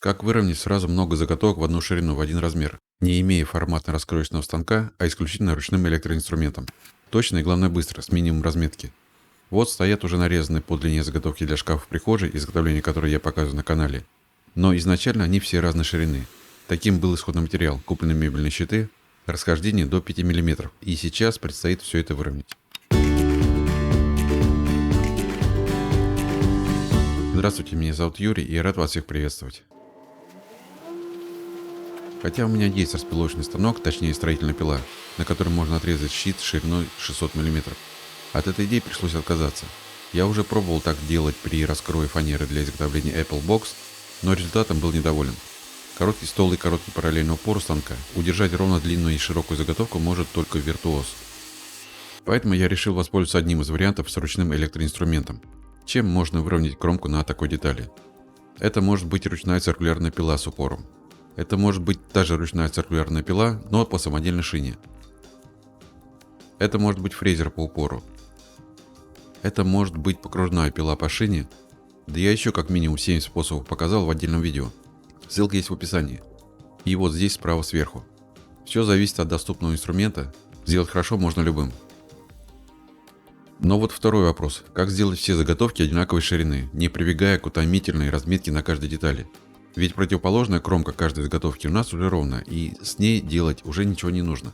Как выровнять сразу много заготовок в одну ширину в один размер, не имея форматно-раскроечного станка, а исключительно ручным электроинструментом. Точно и главное быстро, с минимумом разметки. Вот стоят уже нарезанные по длине заготовки для шкафа в прихожей, изготовление которой я показываю на канале. Но изначально они все разной ширины. Таким был исходный материал, купленные мебельные щиты, расхождение до 5 мм. И сейчас предстоит все это выровнять. Здравствуйте, меня зовут Юрий, и я рад вас всех приветствовать. Хотя у меня есть распиловочный станок, точнее строительная пила, на которой можно отрезать щит шириной 600 мм. От этой идеи пришлось отказаться. Я уже пробовал так делать при раскрое фанеры для изготовления Apple Box, но результатом был недоволен. Короткий стол и короткий параллельный упор у станка удержать ровно длинную и широкую заготовку может только виртуоз. Поэтому я решил воспользоваться одним из вариантов с ручным электроинструментом. Чем можно выровнять кромку на такой детали? Это может быть ручная циркулярная пила с упором. Это может быть та же ручная циркулярная пила, но по самодельной шине. Это может быть фрезер по упору. Это может быть покружная пила по шине. Да я еще как минимум 7 способов показал в отдельном видео. Ссылка есть в описании. И вот здесь справа сверху. Все зависит от доступного инструмента. Сделать хорошо можно любым. Но вот второй вопрос. Как сделать все заготовки одинаковой ширины, не прибегая к утомительной разметке на каждой детали? Ведь противоположная кромка каждой заготовки у нас уже ровна, и с ней делать уже ничего не нужно.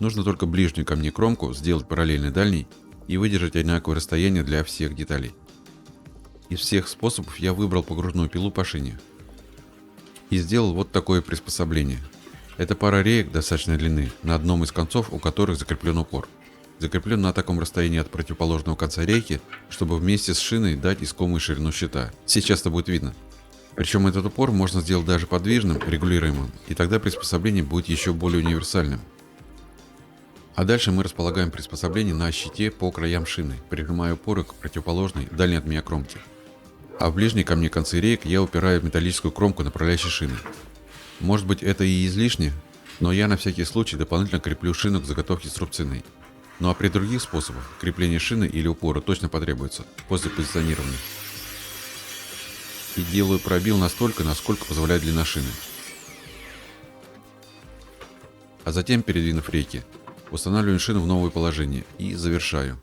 Нужно только ближнюю ко мне кромку сделать параллельной дальней и выдержать одинаковое расстояние для всех деталей. Из всех способов я выбрал погружную пилу по шине. И сделал вот такое приспособление. Это пара реек достаточной длины, на одном из концов у которых закреплен упор. Закреплен на таком расстоянии от противоположного конца рейки, чтобы вместе с шиной дать искомую ширину щита. Сейчас это будет видно. Причем этот упор можно сделать даже подвижным, регулируемым, и тогда приспособление будет еще более универсальным. А дальше мы располагаем приспособление на щите по краям шины, прижимая упоры к противоположной, дальней от меня кромке. А в ближней ко мне концы рейк я упираю в металлическую кромку направляющей шины. Может быть, это и излишне, но я на всякий случай дополнительно креплю шину к заготовке с рубциной. Ну а при других способах крепление шины или упора точно потребуется после позиционирования. И делаю пробил настолько, насколько позволяет длина шины. А затем, передвинув рейки, устанавливаю шину в новое положение и завершаю.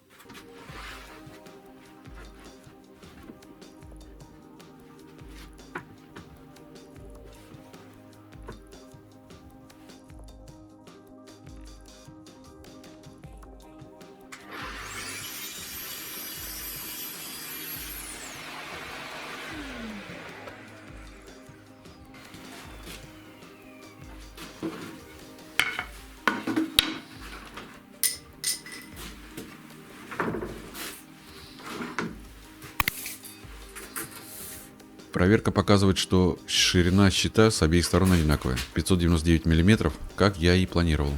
Проверка показывает, что ширина щита с обеих сторон одинаковая, 599 мм, как я и планировал.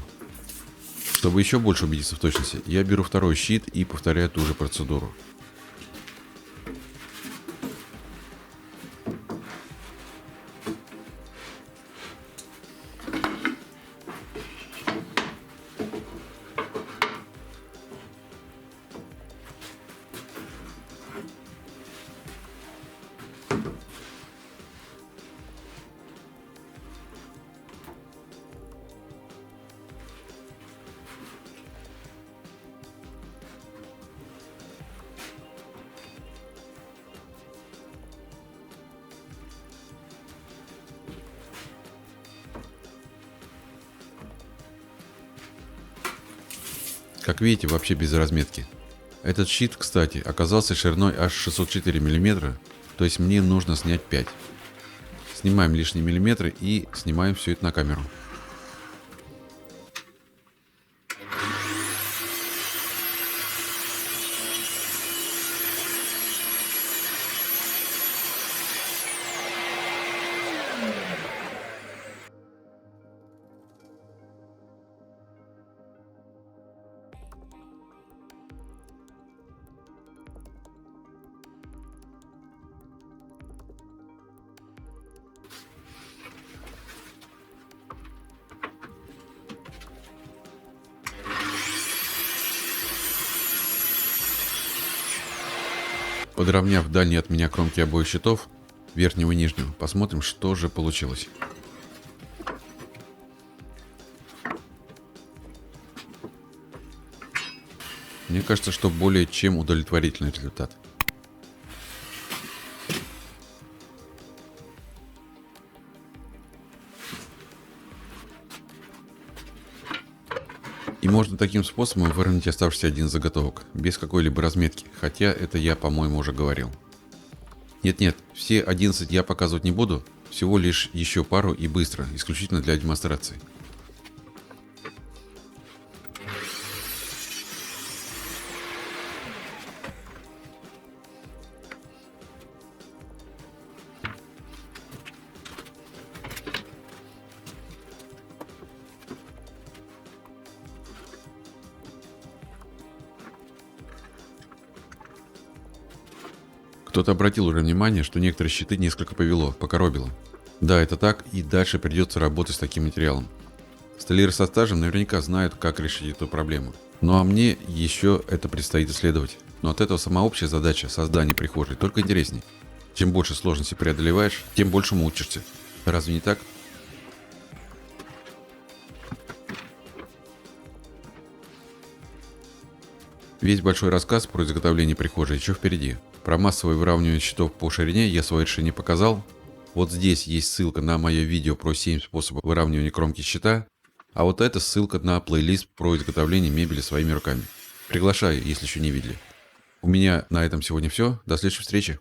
Чтобы еще больше убедиться в точности, я беру второй щит и повторяю ту же процедуру. Как видите, вообще без разметки. Этот щит, кстати, оказался шириной аж 604 мм, то есть мне нужно снять 5. Снимаем лишние миллиметры и снимаем все это на камеру. Подровняв дальние от меня кромки обоих щитов, верхнего и нижнего. Посмотрим, что же получилось. Мне кажется, что более чем удовлетворительный результат. И можно таким способом выровнять оставшийся один заготовок, без какой-либо разметки, хотя это я, по-моему, уже говорил. Нет-нет, все 11 я показывать не буду, всего лишь еще пару и быстро, исключительно для демонстрации. Кто-то обратил уже внимание, что некоторые щиты несколько повело, покоробило. Да, это так, и дальше придется работать с таким материалом. Столяры со стажем наверняка знают, как решить эту проблему. Ну а мне еще это предстоит исследовать. Но от этого сама общая задача создания прихожей только интересней. Чем больше сложностей преодолеваешь, тем больше учишься. Разве не так? Весь большой рассказ про изготовление прихожей еще впереди. Про массовое выравнивание щитов по ширине я свое решение показал. Вот здесь есть ссылка на мое видео про 7 способов выравнивания кромки щита. А вот это ссылка на плейлист про изготовление мебели своими руками. Приглашаю, если еще не видели. У меня на этом сегодня все. До следующей встречи.